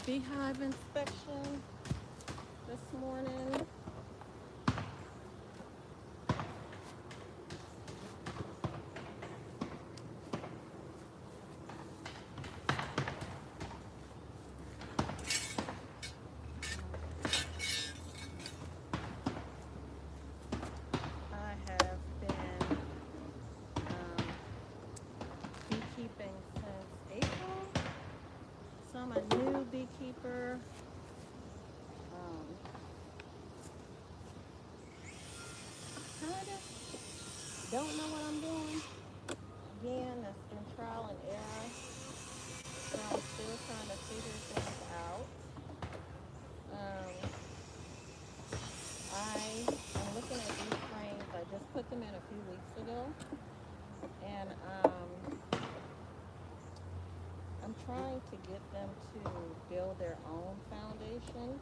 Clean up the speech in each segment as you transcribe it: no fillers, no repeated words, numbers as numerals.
beehive inspection this morning. I have been beekeeping since April, so I'm a new beekeeper. Kind of don't know what I'm doing. Again, that's been trial and error, so I'm still trying to figure things out. I am looking at these frames. I just put them in a few weeks ago, and I'm trying to get them to build their own foundation.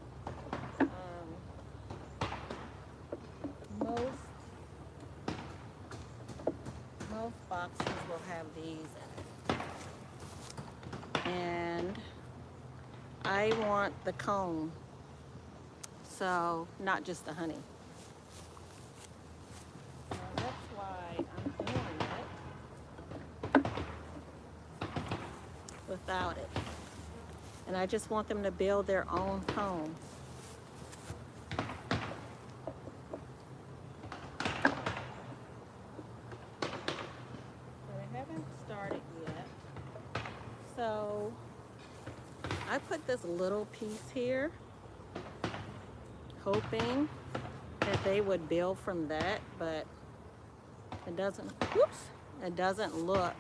Most boxes will have these in it, and I want the comb, so not just the honey. And that's why I'm doing it without it. And I just want them to build their own comb. But I haven't started yet. So I put this little piece here, hoping that they would build from that, but it doesn't look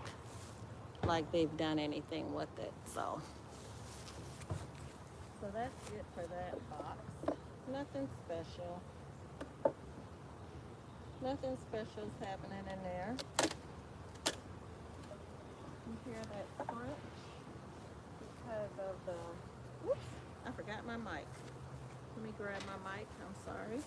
like they've done anything with it. So that's it for that box. Nothing special. Nothing special is happening in there. You hear that crunch because of the, whoops, I forgot my mic. Let me grab my mic, I'm sorry.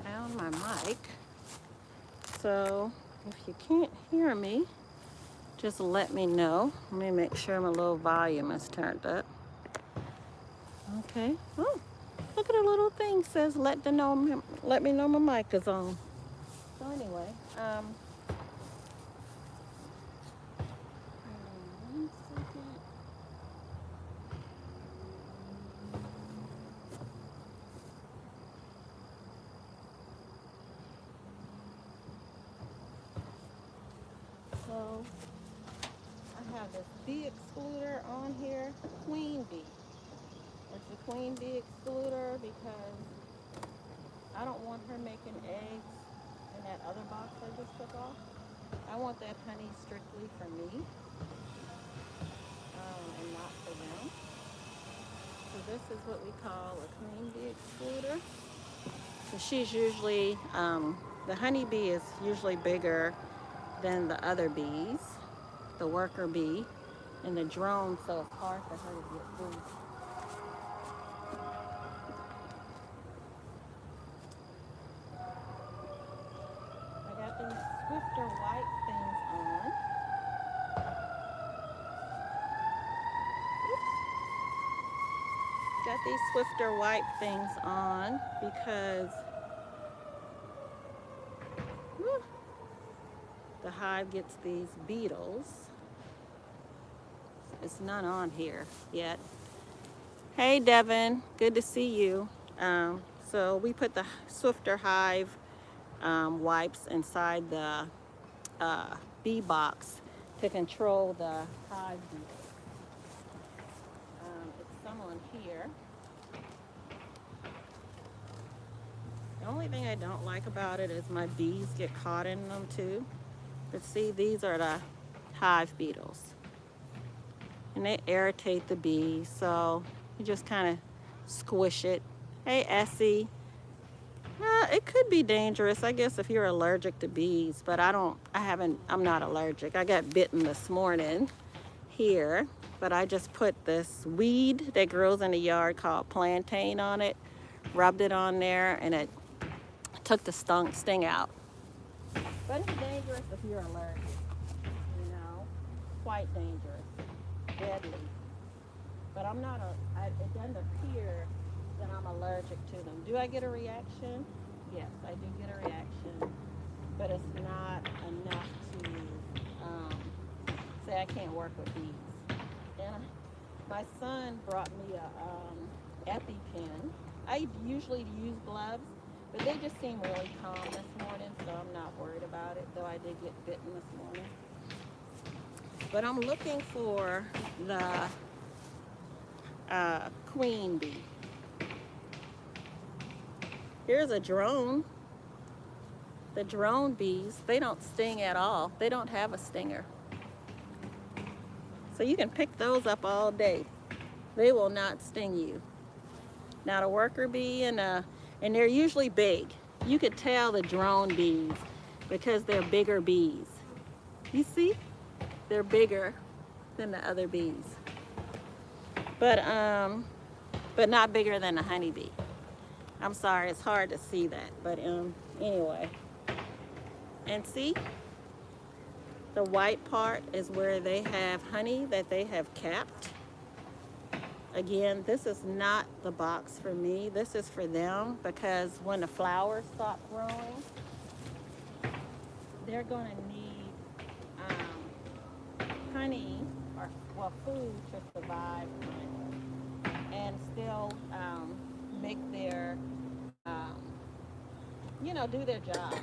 Found my mic. So if you can't hear me, just let me know. Let me make sure my little volume is turned up. Okay. Oh, look at a little thing says let me know my mic is on. So anyway, one second. So I have this bee excluder on here, queen bee. It's a queen bee excluder because I don't want her making eggs in that other box I just took off. I want that honey strictly for me and not for them. So this is what we call a queen bee excluder. So she's usually, the honey bee is usually bigger than the other bees, the worker bee and the drone, so it's hard for her to get food. I got these swifter white things on. Oops. Got these swifter white things on because the hive gets these beetles. It's none on here yet. Hey Devin, good to see you. So we put the Swifter Hive wipes inside the bee box to control the hive beetles. It's some on here. The only thing I don't like about it is my bees get caught in them too. But see, these are the hive beetles. And they irritate the bees, so you just kind of squish it. Hey Essie. It could be dangerous, I guess, if you're allergic to bees, but I'm not allergic. I got bitten this morning here, but I just put this weed that grows in the yard called plantain on it, rubbed it on there, and it took the sting out. But it's dangerous if you're allergic, you know, quite dangerous, deadly. But it doesn't appear that I'm allergic to them. Do I get a reaction? Yes, I do get a reaction, but it's not enough to say I can't work with bees. And my son brought me a EpiPen. I usually use gloves, but they just seem really calm this morning, so I'm not worried about it, though I did get bitten this morning. But I'm looking for the queen bee. Here's a drone. The drone bees, they don't sting at all. They don't have a stinger. So you can pick those up all day. They will not sting you. Now the worker bee and they're usually big. You could tell the drone bees because they're bigger bees. You see? They're bigger than the other bees. But not bigger than a honeybee. I'm sorry, it's hard to see that, but anyway. And see, the white part is where they have honey that they have capped. Again, this is not the box for me. This is for them because when the flowers stop growing, they're going to need honey or food to survive and still make their, do their job.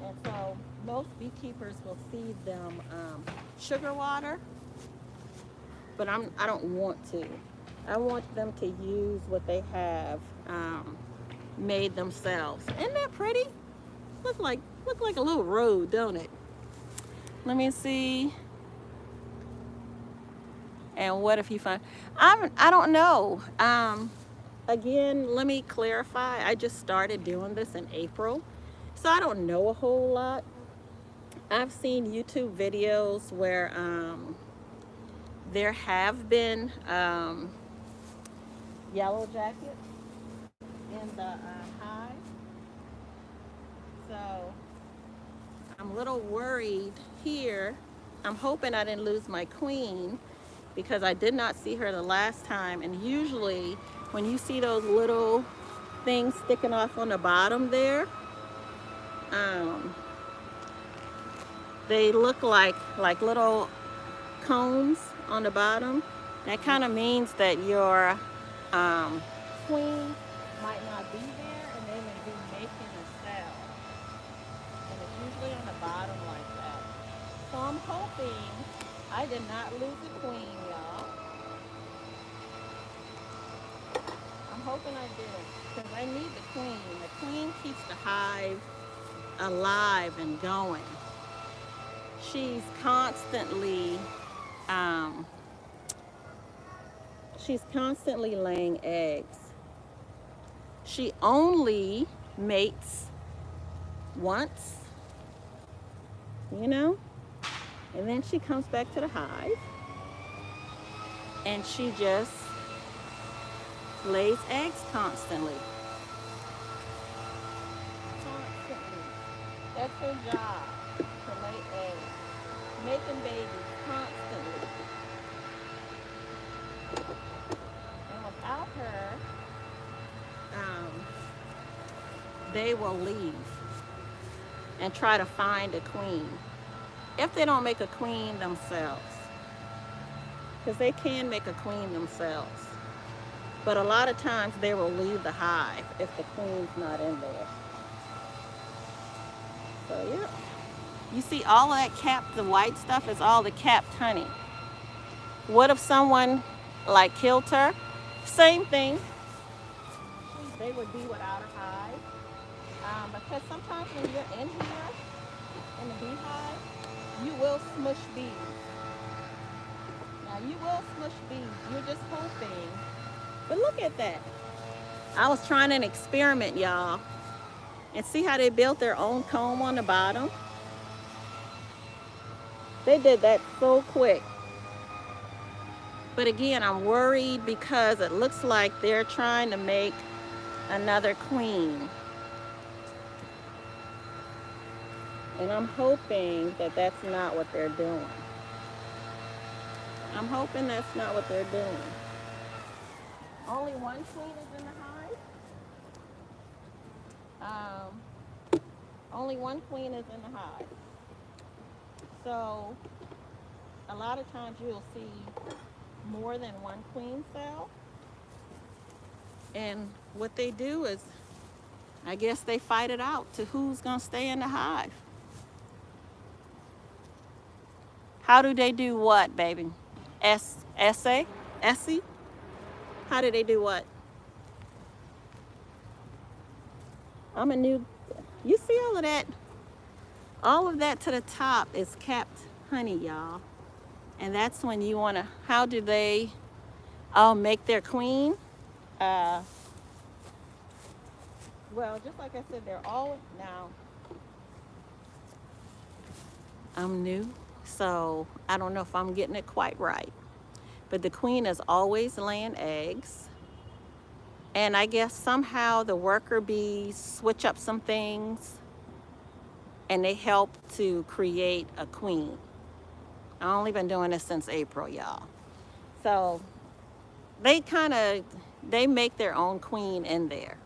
And so most beekeepers will feed them sugar water, but I don't want to. I want them to use what they have made themselves. Isn't that pretty? Look like a little road, don't it? Let me see. And what if you find? I don't know. Again, let me clarify. I just started doing this in April, so I don't know a whole lot. I've seen YouTube videos where there have been yellow jackets in the hive. So I'm a little worried here. I'm hoping I didn't lose my queen because I did not see her the last time. And usually when you see those little things sticking off on the bottom there, they look like little cones on the bottom. That kind of means that your queen might not be there and they may be making a cell. And it's usually on the bottom like that. So I'm hoping I did not lose the queen, y'all. I'm hoping I didn't, because I need the queen. The queen keeps the hive alive and going. She's constantly laying eggs. She only mates once, and then she comes back to the hive and she just lays eggs constantly. That's her job, to lay eggs, making babies constantly. And without her, they will leave. and try to find a queen. If they don't make a queen themselves, because they can make a queen themselves. But a lot of times they will leave the hive if the queen's not in there. So yeah. You see all of that capped, the white stuff is all the capped honey. What if someone like killed her? Same thing. They would be without a hive. Because sometimes when you're in here, in the beehive, you will smush bees. Now you will smush bees. You're just hoping. But look at that. I was trying an experiment, y'all. And see how they built their own comb on the bottom? They did that so quick. But again, I'm worried because it looks like they're trying to make another queen. And I'm hoping that that's not what they're doing. I'm hoping that's not what they're doing. Only one queen is in the hive. Only one queen is in the hive. So a lot of times you'll see more than one queen cell. And what they do is, I guess they fight it out to who's going to stay in the hive. How do they do what, baby? Essay? Essie? How do they do what? I'm a new, you see all of that? All of that to the top is capped honey, y'all. And that's when you want to, how do they make their queen? Well, just like I said, they're all, now, I'm new, so I don't know if I'm getting it quite right. But the queen is always laying eggs. And I guess somehow the worker bees switch up some things and they help to create a queen. I've only been doing this since April, y'all. So they make their own queen in there.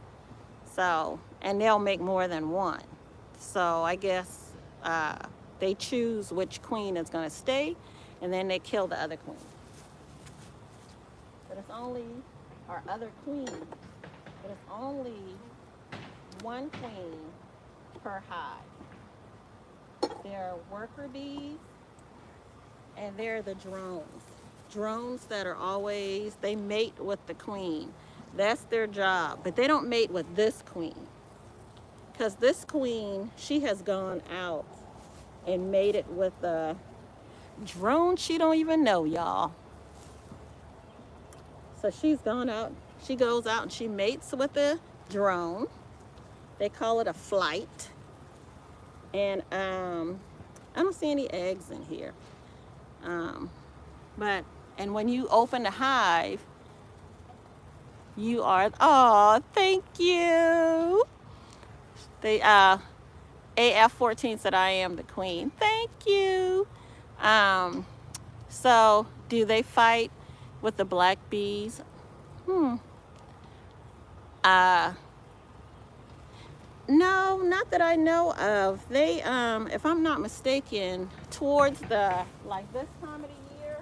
So, and they'll make more than one. So I guess they choose which queen is going to stay, and then they kill the other queen. But it's only our other queen. But it's only one queen per hive. They're worker bees, and they're the drones. Drones that are always, they mate with the queen. That's their job. But they don't mate with this queen. Because this queen, she has gone out and mated with a drone she don't even know, y'all. So she's gone out. She goes out and she mates with a drone. They call it a flight. And I don't see any eggs in here. And when you open the hive, you are, oh, thank you. They AF14 said I am the queen. Thank you. So do they fight with the black bees? No, not that I know of. They, if I'm not mistaken, towards the, like this time of the year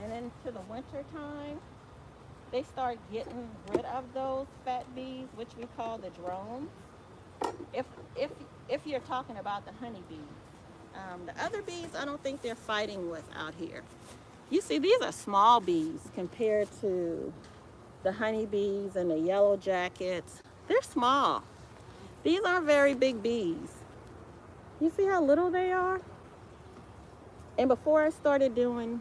and into the winter time, they start getting rid of those fat bees, which we call the drones. If you're talking about the honey bees. The other bees, I don't think they're fighting with out here. You see, these are small bees compared to the honey bees and the yellow jackets. They're small. These aren't very big bees. You see how little they are? And before I started doing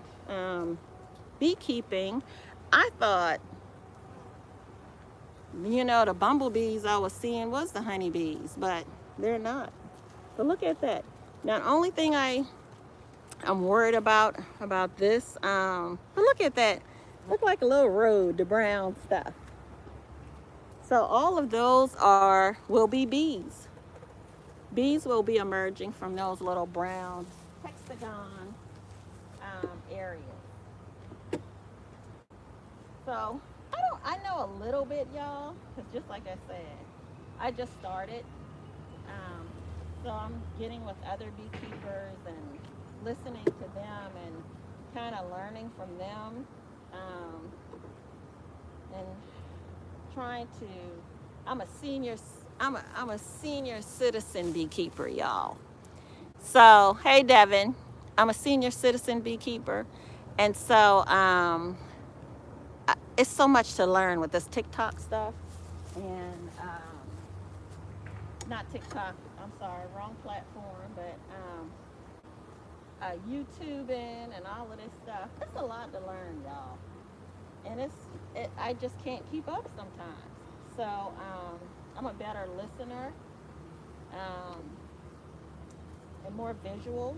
beekeeping, I thought, you know, the bumblebees I was seeing was the honeybees, but they're not. But look at that. Now, the only thing I'm worried about this, but look at that. Look like a little road, the brown stuff. So all of those will be bees. Bees will be emerging from those little brown hexagon areas. So I know a little bit, y'all, because just like I said, I just started. So I'm getting with other beekeepers and listening to them and kind of learning from them, um, and trying to. I'm a senior. I'm a senior citizen beekeeper, y'all. So hey, Devin, I'm a senior citizen beekeeper, and so it's so much to learn with this TikTok stuff, and not TikTok. I'm sorry, wrong platform, but YouTubing and all of this stuff. It's a lot to learn, y'all, and I just can't keep up sometimes. So I'm a better listener, um, and more visual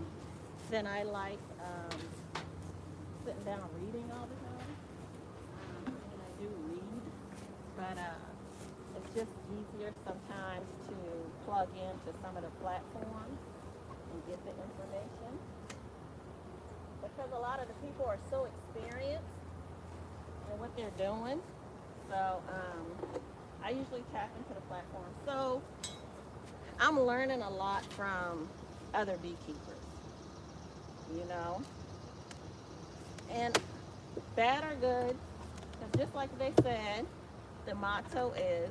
than I like sitting down reading all the time. I do read, but it's just easier sometimes to plug into some of the platforms and get the information, because a lot of the people are so experienced in what they're doing. So I usually tap into the platform. So I'm learning a lot from other beekeepers, you know, and bad or good, because just like they said, the motto is,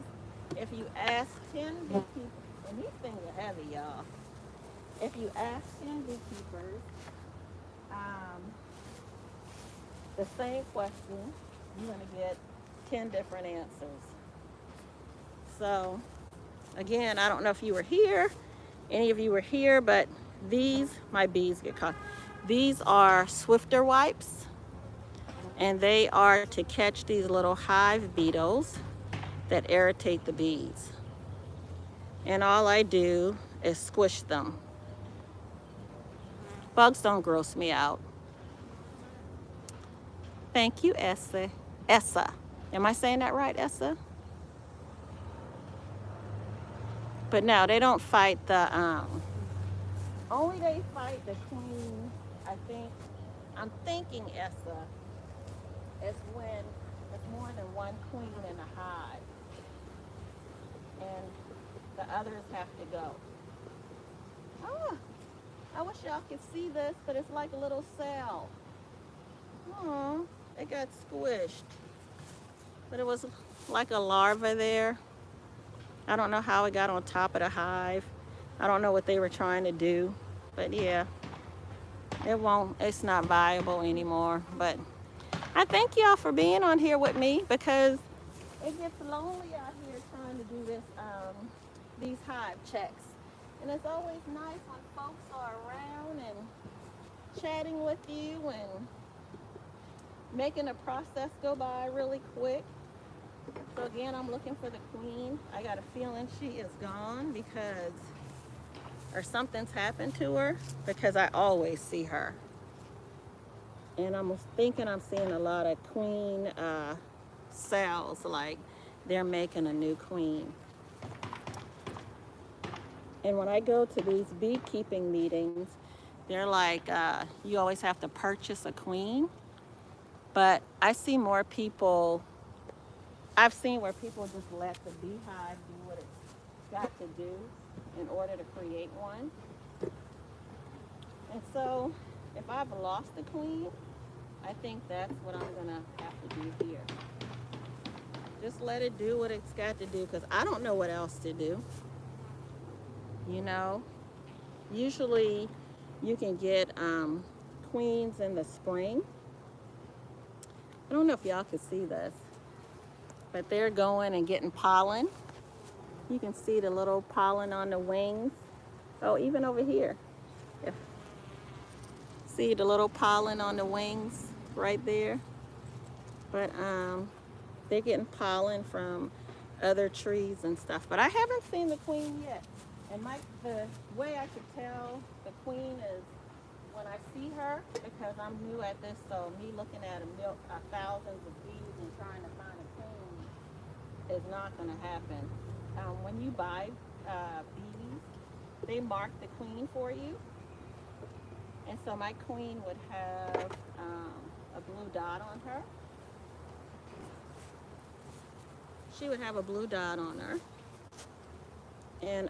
if you ask 10 beekeepers, and these things are heavy, y'all. If you ask 10 beekeepers um, the same question, you're going to get 10 different answers. So, again, I don't know if you were here, any of you were here, but my bees get caught. These are Swifter wipes, and they are to catch these little hive beetles that irritate the bees. And all I do is squish them. Bugs don't gross me out. Thank you, Essa. Essa. Am I saying that right, Essa? But no, they don't fight the, only they fight the queen, I think. I'm thinking, Essa, is when there's more than one queen in a hive and the others have to go. Oh, I wish y'all could see this, but it's like a little cell. Oh, it got squished. But it was like a larva there. I don't know how it got on top of the hive. I don't know what they were trying to do. But yeah, it's not viable anymore. But I thank y'all for being on here with me, because it gets lonely out here trying to do these hive checks. And it's always nice when folks are around and chatting with you and making the process go by really quick. So again, I'm looking for the queen. I got a feeling she is gone, or something's happened to her, because I always see her. And I'm thinking I'm seeing a lot of queen cells, like they're making a new queen. And when I go to these beekeeping meetings, they're like, you always have to purchase a queen. But I've seen where people just let the beehive do what it's got to do in order to create one. And so if I've lost a queen, I think that's what I'm going to have to do here. Just let it do what it's got to do, because I don't know what else to do. You know, usually you can get queens in the spring. I don't know if y'all can see this, but they're going and getting pollen. You can see the little pollen on the wings. Oh, even over here. If, see the little pollen on the wings right there? But they're getting pollen from other trees and stuff. But I haven't seen the queen yet. And the way I could tell the queen is when I see her, because I'm new at this, so me looking at thousands of bees and trying to find a queen is not going to happen. When you buy bees, they mark the queen for you. And so my queen would have a blue dot on her. She would have a blue dot on her. And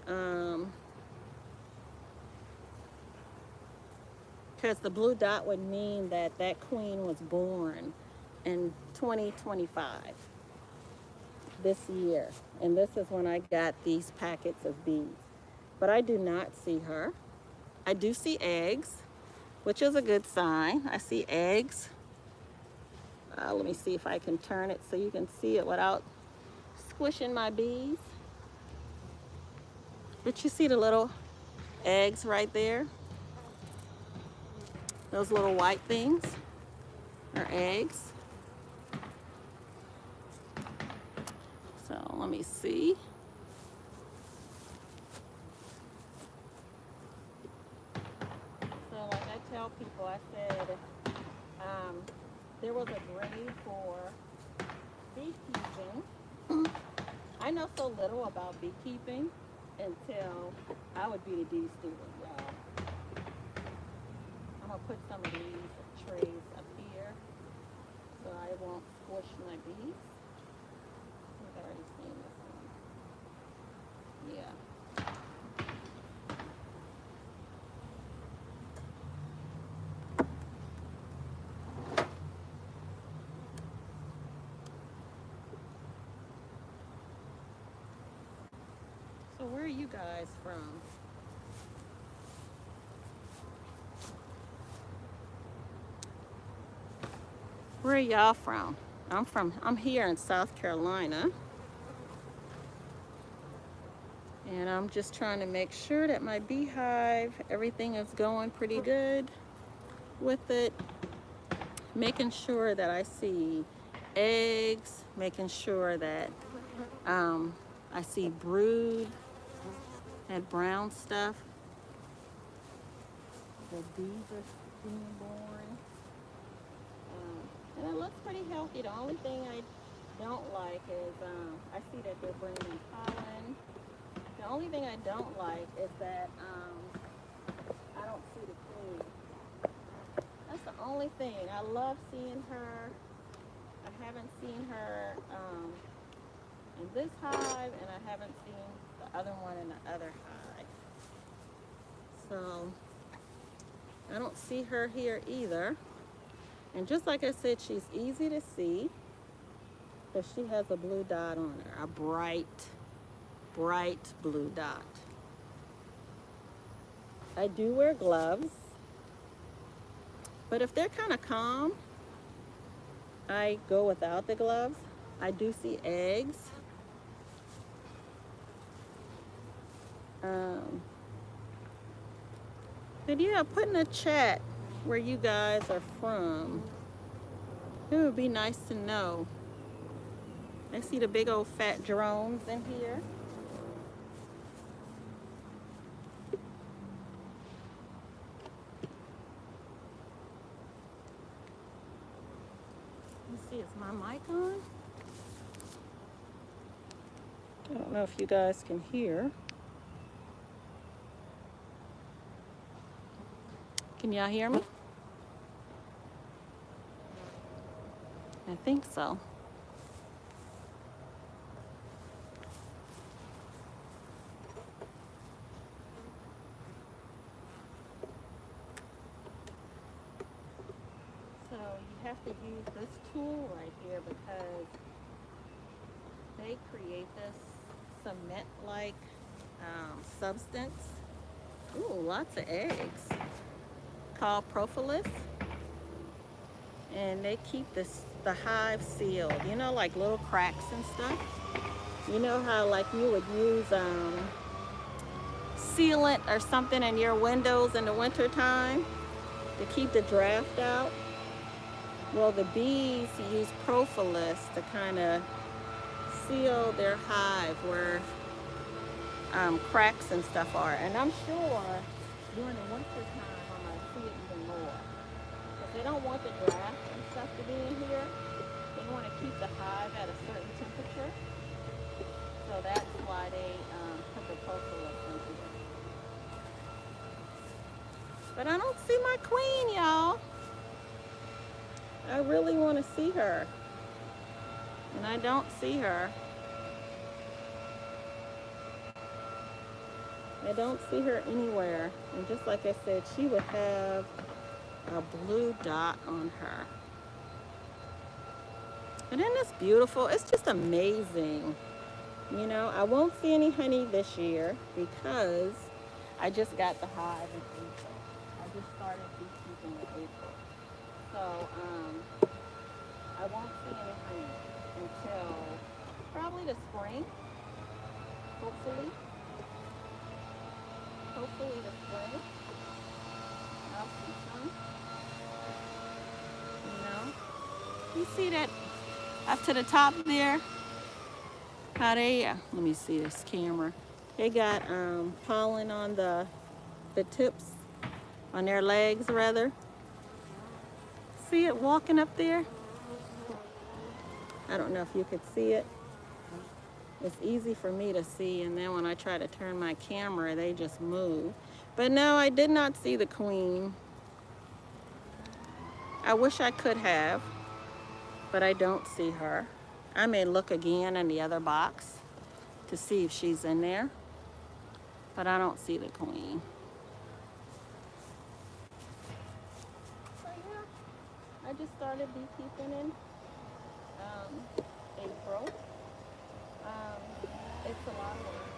because the blue dot would mean that that queen was born in 2025, this year. And this is when I got these packets of bees. But I do not see her. I do see eggs, which is a good sign. I see eggs. Let me see if I can turn it so you can see it without squishing my bees. But you see the little eggs right there? Those little white things are eggs. So let me see. So like I tell people, I said, there was a grade for beekeeping. I know so little about beekeeping until I would be the bee student, y'all. I'm gonna put some of these trays up here so I won't squish my bees. I've already seen this one. Yeah. So where are you guys from? Where are y'all from? I'm here in South Carolina. And I'm just trying to make sure that my beehive, everything is going pretty good with it. Making sure that I see eggs, making sure that I see brood, that brown stuff. The bees are being born. And it looks pretty healthy. The only thing I don't like is I see that they're bringing pollen. The only thing I don't like is that I don't see the queen. That's the only thing. I love seeing her. I haven't seen her in this hive, and I haven't seen the other one in the other hive. So I don't see her here either. And just like I said, she's easy to see because she has a blue dot on her, a bright blue dot. I do wear gloves, but if they're kind of calm, I go without the gloves. I do see eggs. But yeah, put in the chat where you guys are from. It would be nice to know. I see the big old fat drones in here. Let's see, is my mic on? I don't know if you guys can hear. Can y'all hear me? I think so. So you have to use this tool right here because they create this cement-like substance. Ooh, lots of eggs. Called propolis. And they keep the hive sealed. You know, like little cracks and stuff. You know how like you would use sealant or something in your windows in the winter time to keep the draft out? Well, the bees use propolis to kind of seal their hive where cracks and stuff are. And I'm sure during the winter time I'm going to see it even more. Because they don't want the draft and stuff to be in here. They want to keep the hive at a certain temperature. So that's why they put the propolis in here. But I don't see my queen, y'all. I really want to see her. And I don't see her. I don't see her anywhere. And just like I said, she would have a blue dot on her. And isn't this beautiful? It's just amazing. You know, I won't see any honey this year because I just got the hive in April. I just started beekeeping in April. So I won't see any honey until probably the spring, hopefully. Hopefully the spring. I'll see some, you know. You see that up to the top there? How they, let me see this camera. They got pollen on the tips, on their legs rather. See it walking up there? I don't know if you could see it. It's easy for me to see, and then when I try to turn my camera, they just move. But no, I did not see the queen. I wish I could have, but I don't see her. I may look again in the other box to see if she's in there, but I don't see the queen. So yeah, I just started beekeeping in April. It's a lot of work.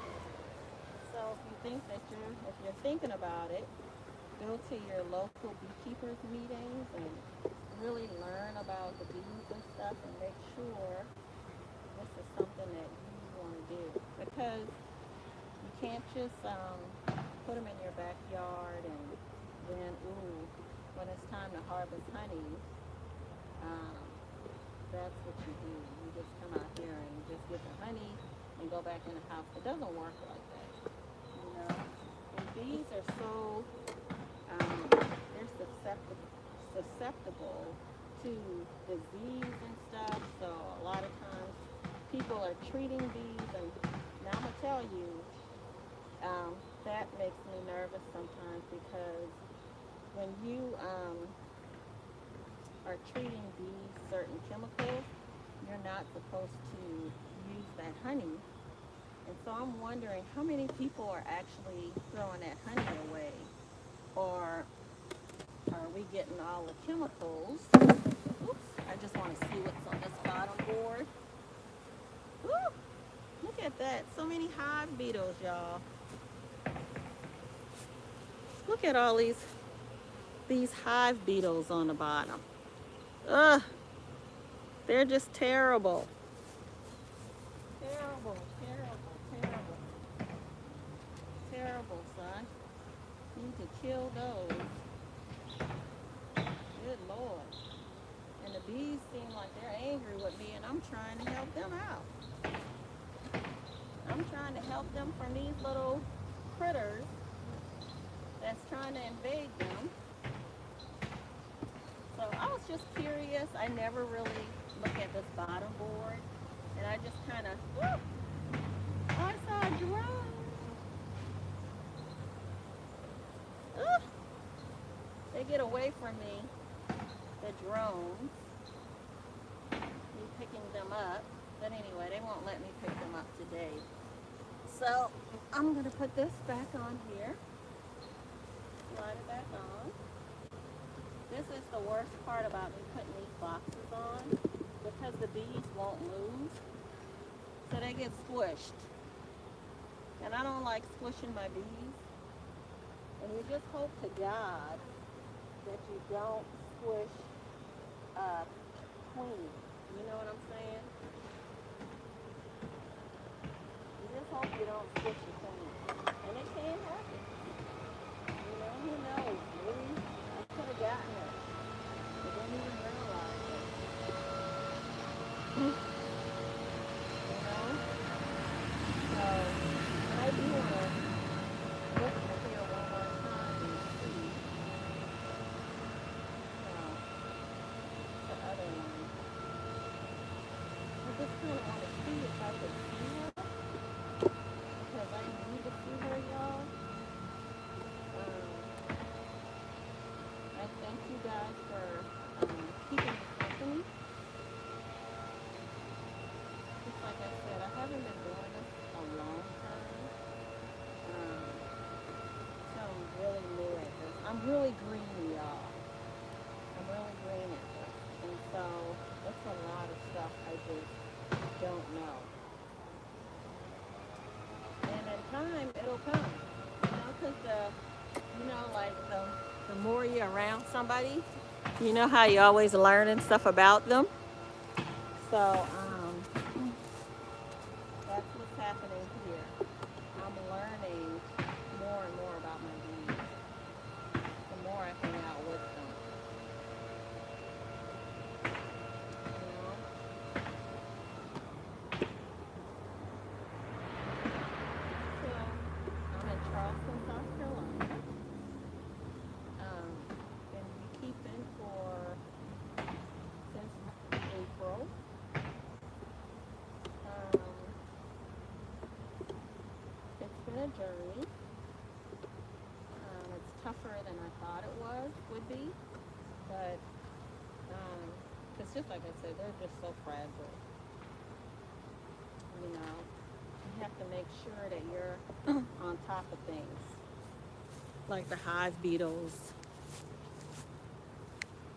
So if you're thinking about it, go to your local beekeepers meetings and really learn about the bees and stuff and make sure this is something that you want to do. Because you can't just put them in your backyard and then, ooh, when it's time to harvest honey, um, that's what you do. You just come out here and you just get the honey and go back in the house. It doesn't work like that, you know. And bees are so, they're susceptible to disease and stuff. So a lot of times people are treating bees, and now I'm gonna tell you, that makes me nervous sometimes because when you are treating bees certain chemicals, you're not supposed to use that honey. And so I'm wondering how many people are actually throwing that honey away, or are we getting all the chemicals? Oops, I just want to see what's on this bottom board. Woo, look at that, so many hive beetles, y'all. Look at all these hive beetles on the bottom. Ugh, they're just terrible. Terrible, terrible, terrible. Terrible, son. You need to kill those. Good Lord. And the bees seem like they're angry with me, and I'm trying to help them out. I'm trying to help them from these little critters that's trying to invade them. So I was just curious. I never really look at this bottom board, and I just kind of, I saw a drone. They get away from me, the drones. Me picking them up. But anyway, they won't let me pick them up today. So I'm going to put this back on here. Slide it back on. This is the worst part about me putting these boxes on, because the bees won't move. So they get squished. And I don't like squishing my bees. And you just hope to God that you don't squish a queen. You know what I'm saying? You just hope you don't squish a queen. And it can happen. You know, who knows? Maybe I could have gotten her. I didn't even realize it. You know? So, I do want to look at here one more time and see the other one. I just kind of want to see if I could see her, because I need to see her, y'all. I thank you guys for keeping me company. Just like I said, I haven't been doing this a long time. So I'm really new at this. I'm really green, y'all. I'm really green at this. And so it's a lot of stuff I just don't know. And in time, it'll come. Because like the more you're around somebody, you know how you're always learning stuff about them. So that's what's happening here. I'm learning more and more about my bees. The more I hang out with them. You know? So I'm in Charleston, South Carolina. Been beekeeping since April. It's been a journey. It's tougher than I thought it would be, but it's just like I said, they're just so fragile. You have to make sure that you're on top of things, like the hive beetles.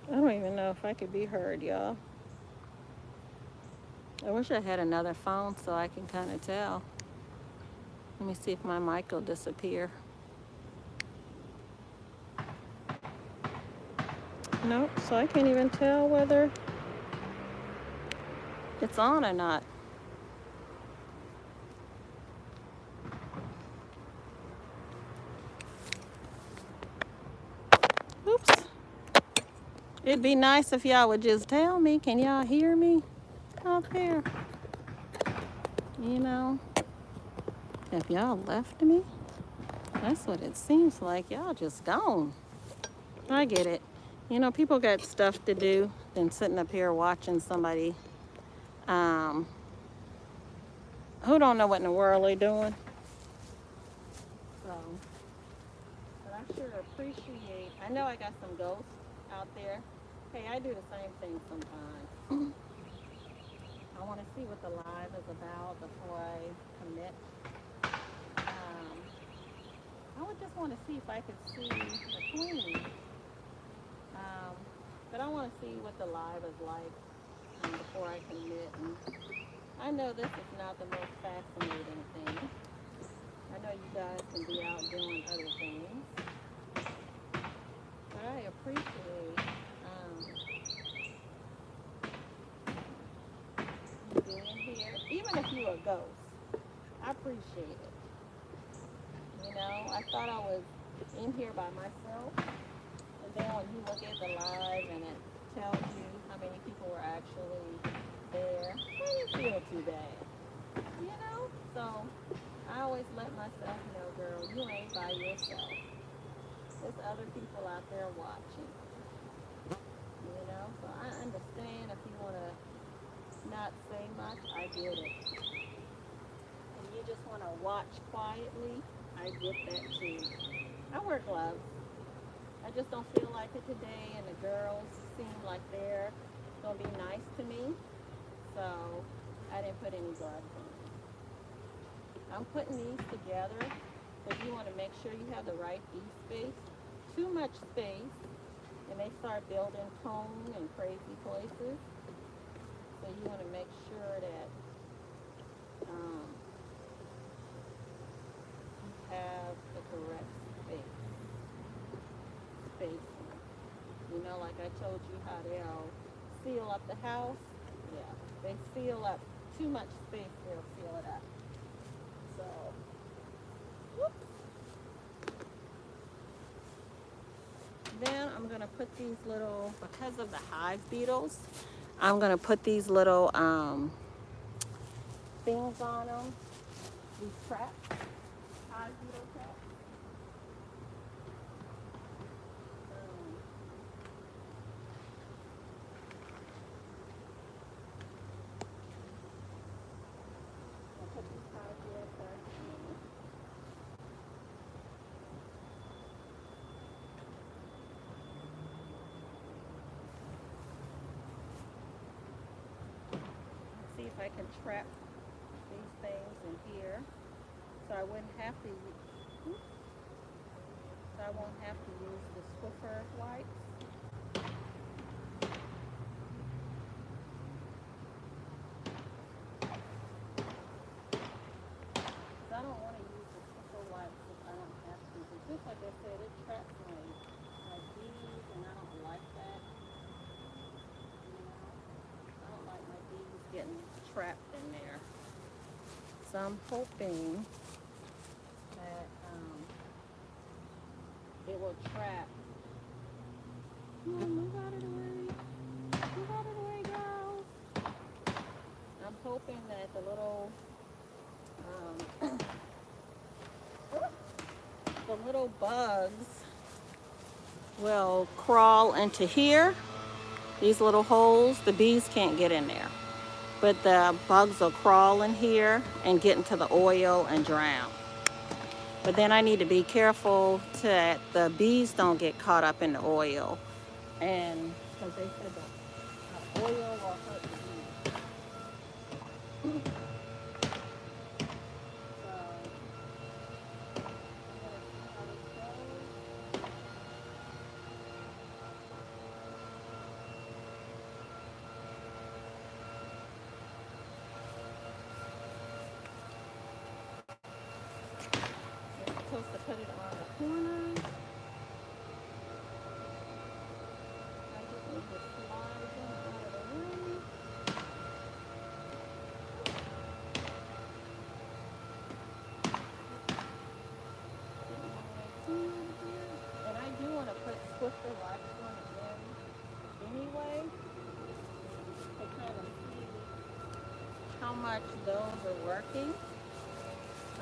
I don't even know if I could be heard, y'all. I wish I had another phone so I can kind of tell. Let me see if my mic will disappear. Nope, so I can't even tell whether it's on or not. Oops. It'd be nice if y'all would just tell me. Can y'all hear me out there? If y'all left me, that's what it seems like. Y'all just gone. I get it. People got stuff to do than sitting up here watching somebody who don't know what in the world they're doing. So, but I sure appreciate, I know I got some ghosts out there. Hey, I do the same thing sometimes. I want to see what the live is about before I commit. I would just want to see if I could see the queen. But I want to see what the live is like before I commit. And I know this is not the most fascinating thing. I know you guys can be out doing other things. But I appreciate you being here. Even if you're a ghost, I appreciate it. I thought I was in here by myself. And then when you look at the live and it tells you how many people were actually there, I didn't feel too bad. So I always let myself know, girl, you ain't by yourself. There's other people out there watching. So I understand if you want to not say much, I get it. And you just want to watch quietly, I get that too. I wear gloves. I just don't feel like it today, and the girls seem like they're going to be nice to me, so I didn't put any gloves on. I'm putting these together, but you want to make sure you have the right bee space. Too much space, and they start building cone and crazy places, so you want to make sure that you have the correct spacing. Like I told you how they'll seal up the house. Yeah, they seal up too much space, they'll seal it up. So, whoops. Then I'm going to put these little, because of the hive beetles, I'm going to put these little things on them, these traps, hive beetle traps. I'll put these hive beetle traps in. See if I can trap these things in here, so I won't have to use the Swiffer wipes. trapped in there. So I'm hoping that it will trap. Come on, move out of the way. Move out of the way, girls. I'm hoping that the little bugs will crawl into here. These little holes, the bees can't get in there. But the bugs will crawl in here and get into the oil and drown. But then I need to be careful that the bees don't get caught up in the oil. And because they said the oil will hurt the bees. So, I'm going to see how this goes. You're supposed to put it on the corners. I just need to slide them out of the way. And I do want to put Swifter lights on again anyway to kind of see how much those are working.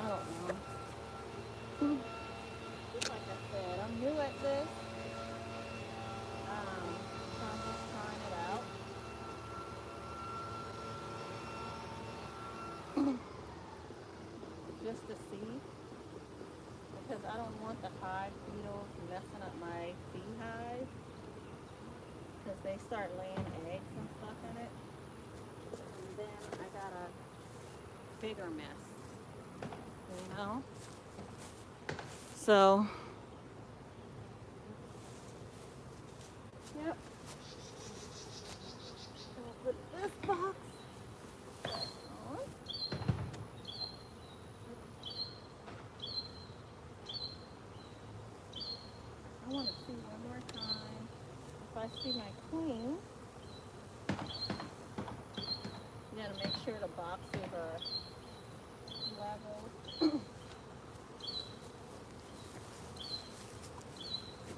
I don't know. Just like I said, I'm new at this. So I'm just trying it out. Just to see. Because I don't want the hive beetles messing up my beehive. Because they start laying eggs and stuff in it. And then I got a bigger mess. You know? So, yep. So I'll put this box on. I want to see one more time if I see my queen. You gotta make sure the boxes are level.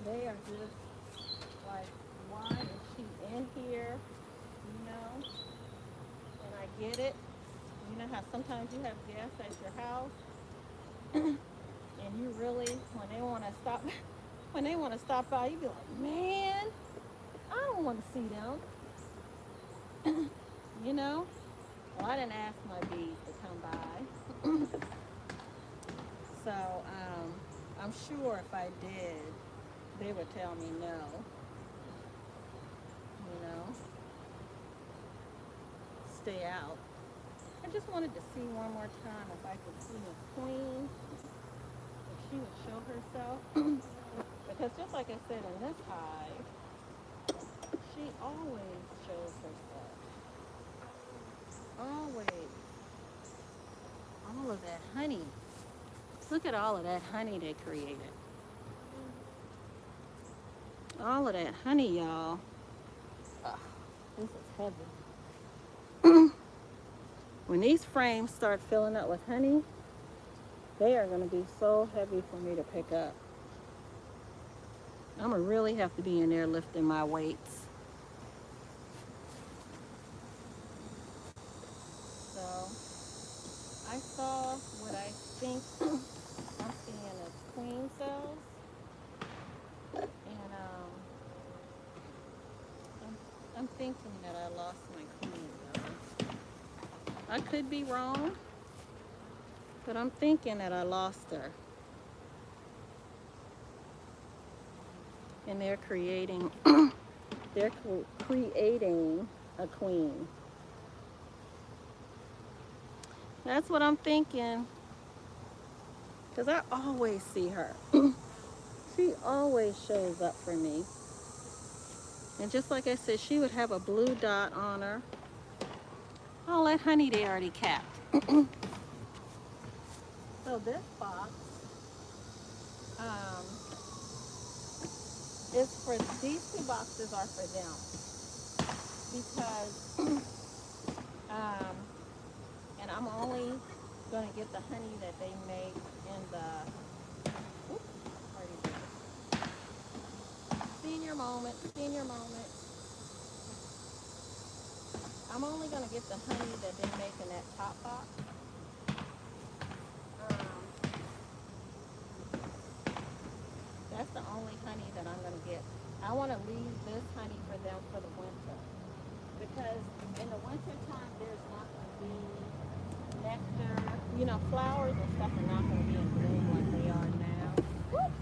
They are just like, why is she in here? You know? And I get it. You know how sometimes you have guests at your house and you really, when they want to stop by, you be like, man, I don't want to see them. You know? Well, I didn't ask my bees to come by. So, I'm sure if I did, they would tell me no. You know? Stay out. I just wanted to see one more time if I could see a queen. If she would show herself. Because just like I said, in this hive, she always shows herself. Always. All of that honey. Look at all of that honey they created. All of that honey, y'all. This is heavy. When these frames start filling up with honey, they are going to be so heavy for me to pick up. I'm going to really have to be in there lifting my weights. So, I saw what I think I'm seeing as queen cells. And I'm thinking that I lost my queen, though. I could be wrong, but I'm thinking that I lost her. And they're creating a queen. That's what I'm thinking. Because I always see her. She always shows up for me. And just like I said, she would have a blue dot on her. All that honey they already capped. So this box is for, these two boxes are for them. Because And I'm only going to get the honey that they make in the, oops, already did it. Senior moment, senior moment. I'm only going to get the honey that they make in that top box. That's the only honey that I'm going to get. I want to leave this honey for them for the winter. Because in the winter time, there's not going to be nectar. You know, flowers and stuff are not going to be in bloom like they are now. Whoop.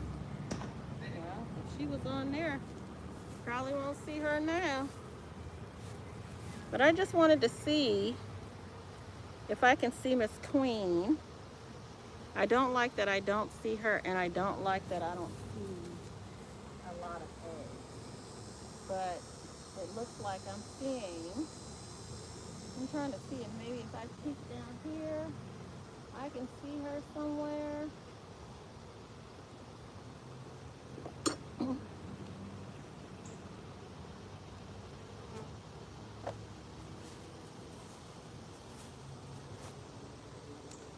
Well, if she was on there, probably won't see her now. But I just wanted to see if I can see Miss Queen. I don't like that I don't see her, and I don't like that I don't see a lot of eggs. But it looks like I'm seeing. I'm trying to see if maybe if I peek down here, I can see her somewhere.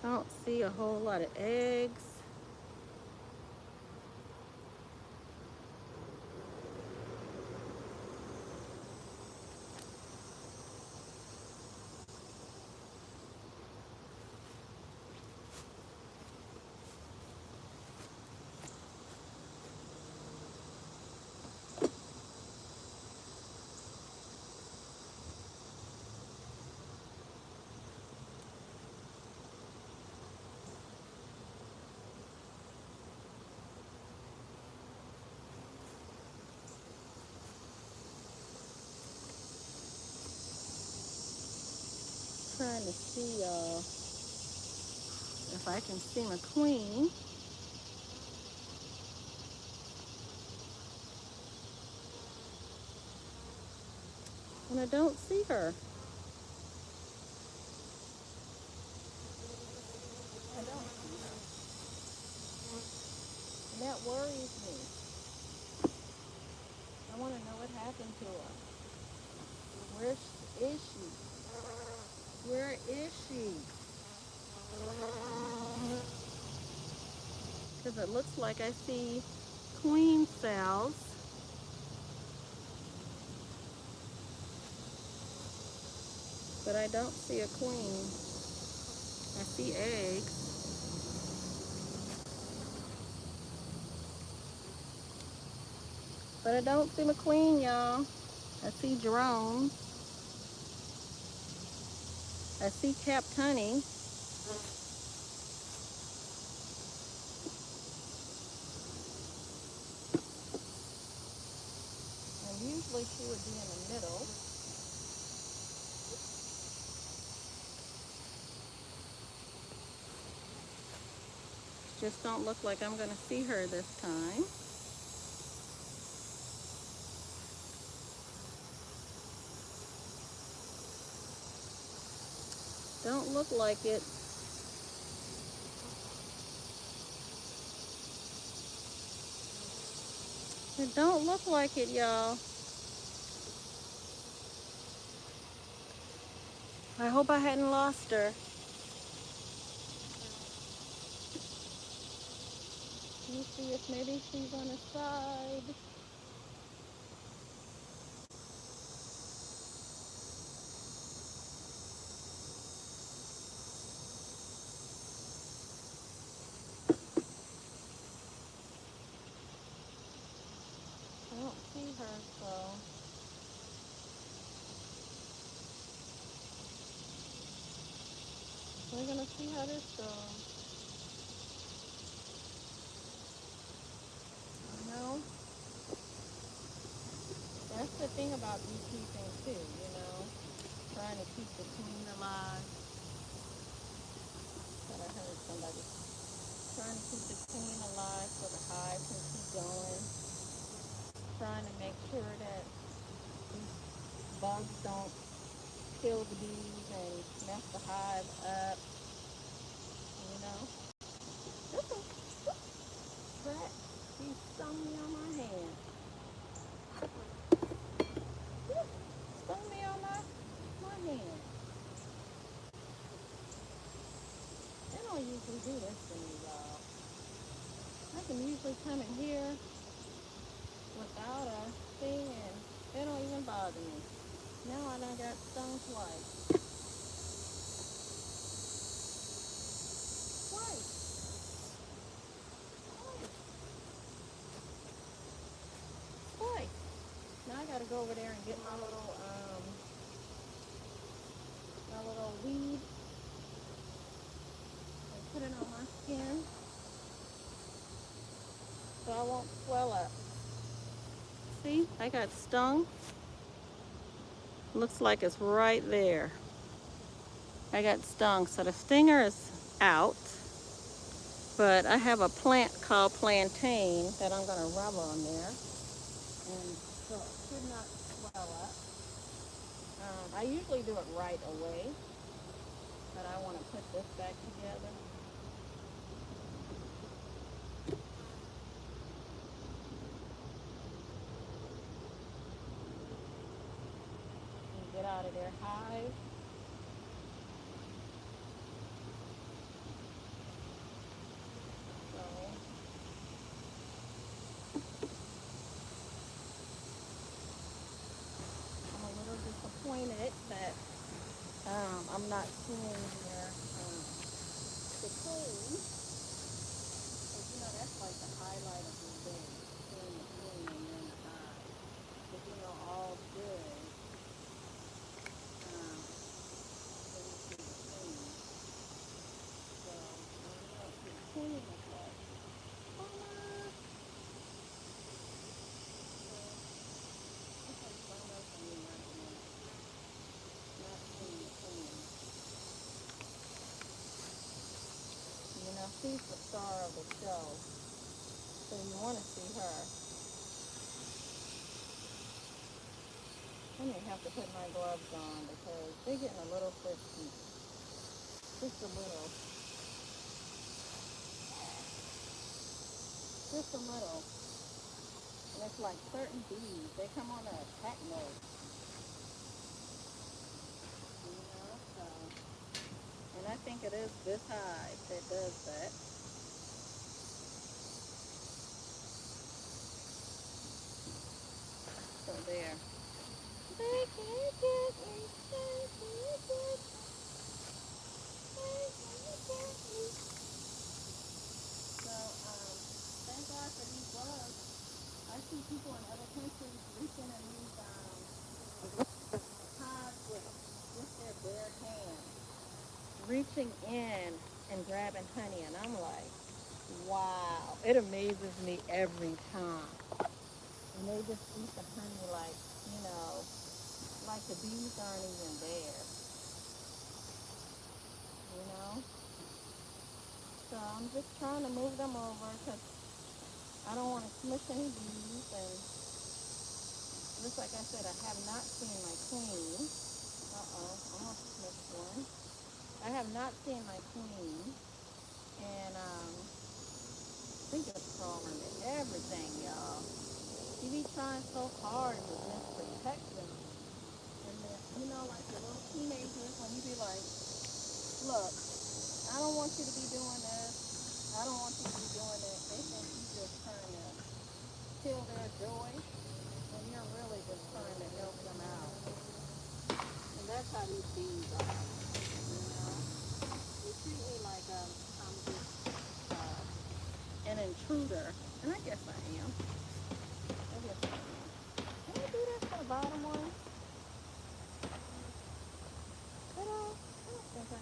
I don't see a whole lot of eggs. Trying to see if I can see my queen. And I don't see her. I don't see her. And that worries me. I want to know what happened to her. Where is she? Where is she? Because it looks like I see queen cells. But I don't see a queen. I see eggs. But I don't see my queen, y'all. I see drones. I see capped honey. And usually she would be in the middle. Just don't look like I'm going to see her this time. Don't look like it. It don't look like it, y'all. I hope I hadn't lost her. Let me see if maybe she's on the side. I don't see her, so we're gonna see how this goes. You know, that's the thing about beekeeping too, you know, trying to keep the queen alive. But I heard somebody trying to keep the queen alive so the hive can keep going. Trying to make sure that these bugs don't kill the bees and mess the hive up, you know. But he stung me on my hand. Stung me on my hand. bother me. Now I done got stung twice. Twice. Twice. Now I gotta go over there and get my little weed and put it on my skin so I won't swell up. See, I got stung. Looks like it's right there. I got stung, so the stinger is out. But I have a plant called plantain that I'm gonna rub on there, and so it should not swell up. I usually do it right away, but I want to put this back together. And get out of their hive. So I'm a little disappointed that I'm not seeing their cocoon. Because you know that's like the highlight of the day, seeing the queen and then the hive. If you know all good, then you see the queen. So I don't know what the queen looks like. Mama! Okay, find out from me right now. Not seeing the queen. You know, she's the star of the show. So you want to see her. I may have to put my gloves on because they're getting a little frisky. Just a little. Just a little. And it's like certain bees. They come on an attack mode. You know, so. And I think it is this hive that does that. So there. They can't get me. They can't get me. They can't get me. So, thank God for these gloves. I see people in other countries reaching in these hives with just their bare hands, reaching in and grabbing honey, and I'm like, wow. It amazes me every time. And they just eat the honey like, you know, like the bees aren't even there, you know? So I'm just trying to move them over because I don't want to smush any bees. And just like I said, I have not seen my queen. Uh-oh, almost missed one. I have not seen my queen. And they just crawling to everything, y'all. You be trying so hard to just protect them. And then, you know, like the little teenagers, when you be like, look, I don't want you to be doing this. I don't want you to be doing that. They think you just trying to kill their joy. And you're really just trying to help them out. And that's how these bees are, you know. They treat me like I'm just an intruder. And I guess I am. I guess I am. Can I do this for the bottom one? At all? I don't think I...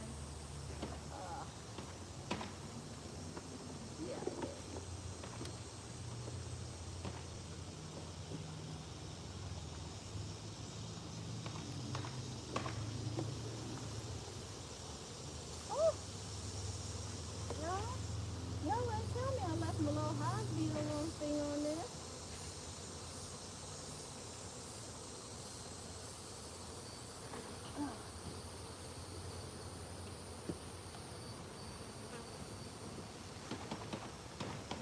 yeah, I did. Oh! Y'all ain't tell me I left my little hive beetle little thing on there. Oh.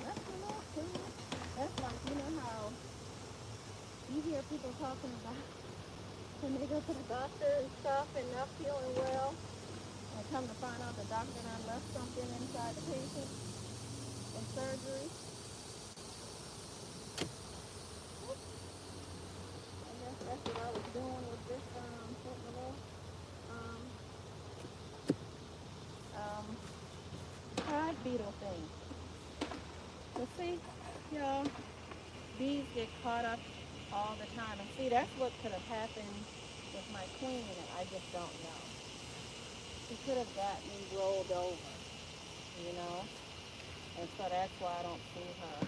That's a little cool. That's like, you know how you hear people talking about when they go to the doctor and stuff and not feeling well, and come to find out the doctor done left something inside the patient in surgery. I guess that's what I was doing. doing with this little um, hive beetle thing. But see, y'all, bees get caught up all the time. And see, that's what could have happened with my queen, and I just don't know. She could have got me rolled over, you know? And so that's why I don't see her.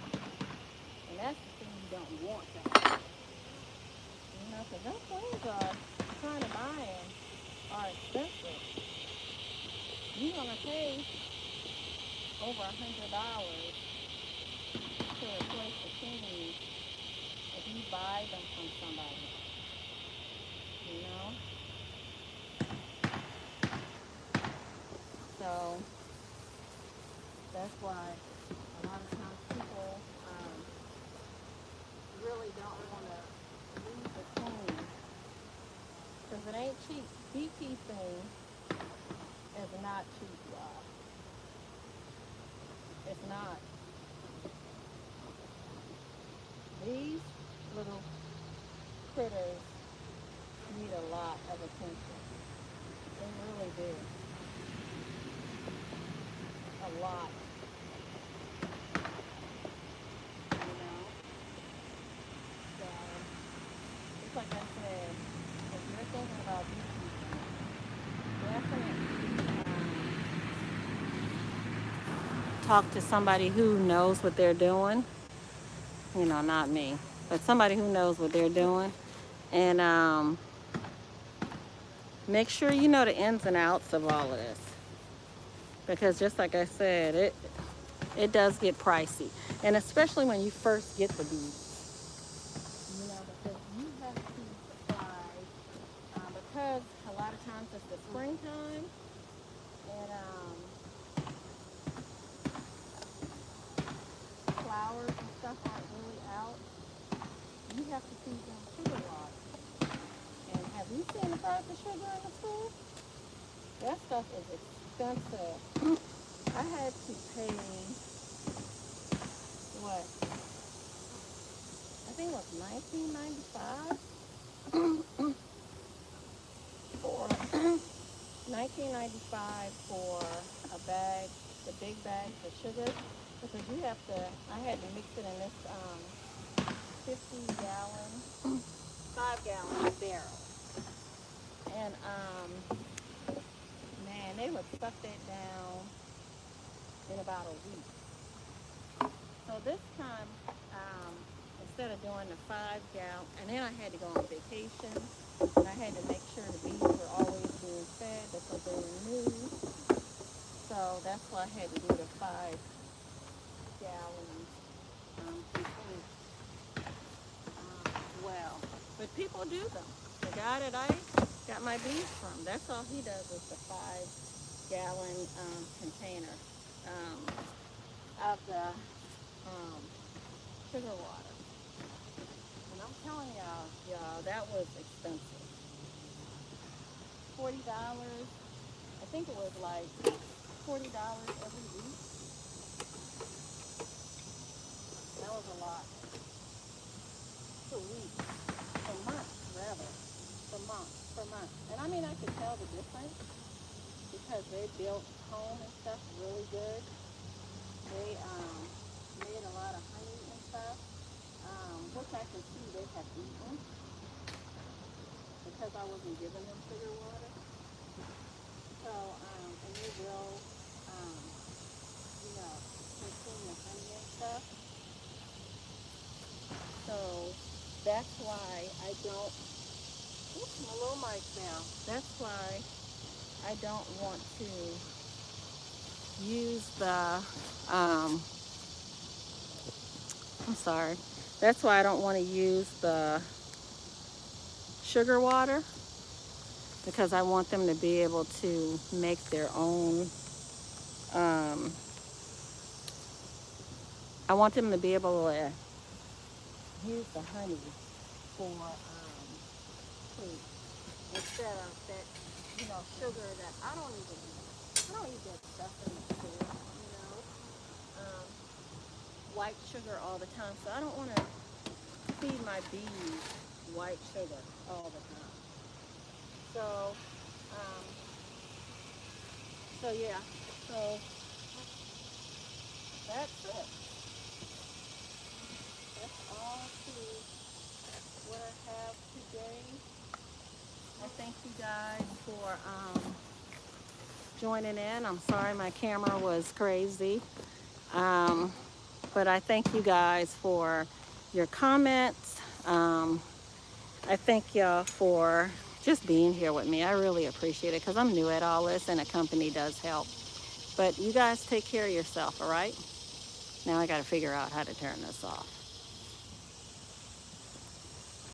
And that's the thing you don't want to happen. You know, because them queens are trying to buy them are expensive. You're going to pay over $100 to replace the queen if you buy them from somebody, you know? So that's why a lot of times people really don't want to leave the queen because it ain't cheap. Beekeeping is not cheap, y'all. It's not. These little critters need a lot of attention. They really do. A lot. You know? So, just like I said, if you're thinking about beekeeping, definitely talk to somebody who knows what they're doing. You know, not me, but somebody who knows what they're doing. And make sure you know the ins and outs of all of this. Because just like I said, it does get pricey. And especially when you first get the bees. You know, because you have to supply, because a lot of times it's the springtime, and flowers and stuff aren't really out. You have to feed them sugar water. And have you seen the price of sugar in the store? That stuff is expensive. I had to pay, what, I think it was $19.95 for $19.95 for a bag, the big bags of sugar, because you have to. I had to mix it in this 50-gallon, 5-gallon barrel, and man, they would suck that down in about a week. So this time, instead of doing the 5-gallon, and then I had to go on vacation, and I had to make sure the bees were always being fed because they were new. So that's why I had to do the 5-gallon container as well. But people do them. The guy that I got my bees from, that's all he does is the 5-gallon container of the sugar water. And I'm telling y'all, that was expensive. $40. I think it was like $40 every week. That was a lot. Per week. Per month, rather. Per month. And I mean, I could tell the difference because they built home and stuff really good. They made a lot of honey and stuff, which I can see they have eaten because I wasn't giving them sugar water. So, and they will, consume the honey and stuff. So that's why I don't, oops, my little mic now. That's why I don't want to use the, I'm sorry. That's why I don't want to use the sugar water, because I want them to be able to make their own, I want them to be able to use the honey for food instead of that, sugar that I don't eat that stuff in the store, white sugar all the time. So I don't want to feed my bees white sugar all the time. So, um, so yeah, so that's it. That's all to what I have today. I thank you guys for joining in. I'm sorry my camera was crazy. Um, but I thank you guys for your comments. I thank y'all for just being here with me. I really appreciate it because I'm new at all this and a company does help. But you guys take care of yourself, all right? Now I got to figure out how to turn this off.